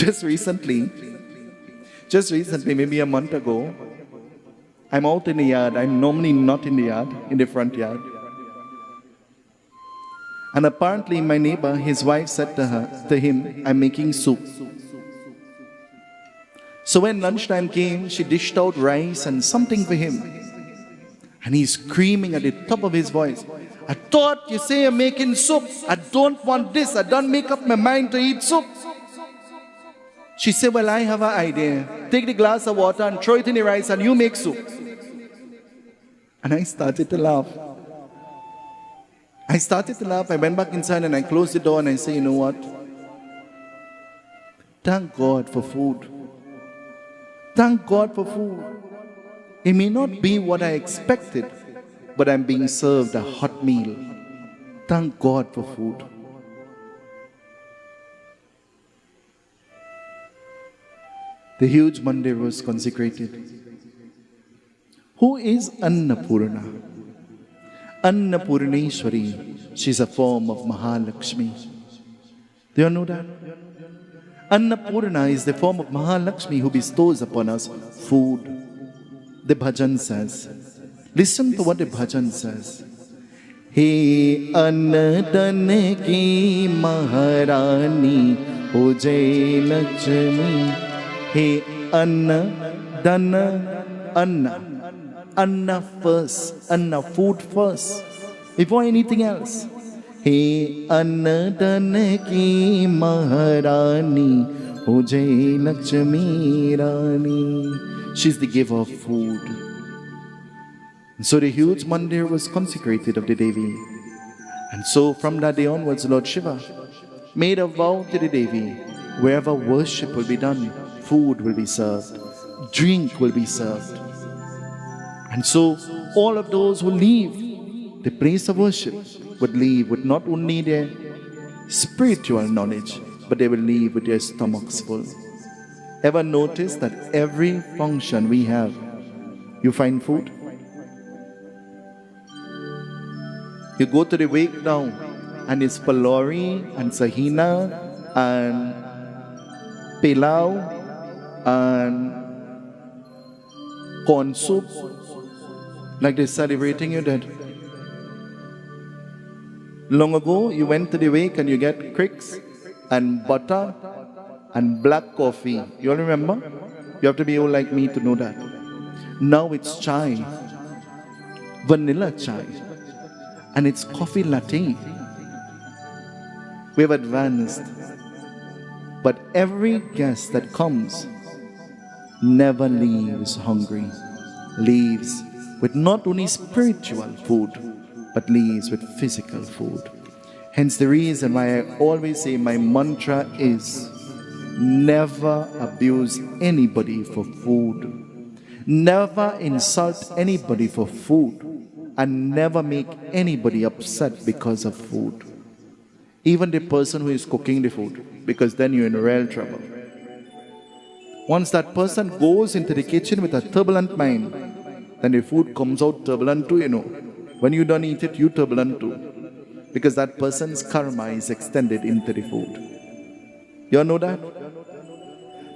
Just recently, maybe a month ago, I'm out in the yard. I'm normally not in the yard, in the front yard. And apparently my neighbor, his wife said to him, I'm making soup. So when lunchtime came, she dished out rice and something for him. And he's screaming at the top of his voice, I thought you say you're making soup. I don't want this. I don't make up my mind to eat soup. She said, well, I have an idea. Take the glass of water and throw it in the rice and you make soup. And I started to laugh. I went back inside and I closed the door and I said, you know what? Thank God for food. Thank God for food. It may not be what I expected, but I'm being served a hot meal. Thank God for food. The huge mandir was consecrated. Who is Annapurna? Annapurneshwari. She's a form of Mahalakshmi. Do you know that? Annapurna is the form of Mahalakshmi who bestows upon us food. The bhajan says, listen to what the bhajan says. He Annadan ki Maharani ho jai Lakshmi. He Anna, Dana, Anna. Anna first, Anna food first, before anything else. He Annadan ki Maharani ho jai Lakshmi Rani. She's the giver of food. And so the huge mandir was consecrated of the Devi. And so from that day onwards, Lord Shiva made a vow to the Devi, wherever worship will be done, food will be served, drink will be served. And so all of those who leave the place of worship would leave with not only their spiritual knowledge, but they will leave with their stomachs full. Ever notice that every function we have, you find food? You go to the wake now, and it's palori and sahina and pilau and corn soup, like they're celebrating your dead. Long ago, you went to the wake and you get cricks and butter and black coffee. You all remember? You have to be old like me to know that. Now it's chai, vanilla chai, and it's coffee latte. We have advanced. But every guest that comes never leaves hungry, leaves with not only spiritual food, but leaves with physical food. Hence the reason why I always say my mantra is never abuse anybody for food, never insult anybody for food, and never make anybody upset because of food. Even the person who is cooking the food, because then you're in real trouble. Once that person goes into the kitchen with a turbulent mind, then the food comes out turbulent too, you know. When you don't eat it, you turbulent too. Because that person's karma is extended into the food. You all know that?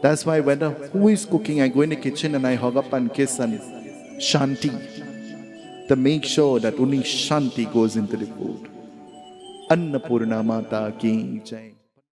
That's why whether who is cooking, I go in the kitchen and I hug up and kiss and Shanti, to make sure that only Shanti goes into the food. Annapurna Mata Ki Jai.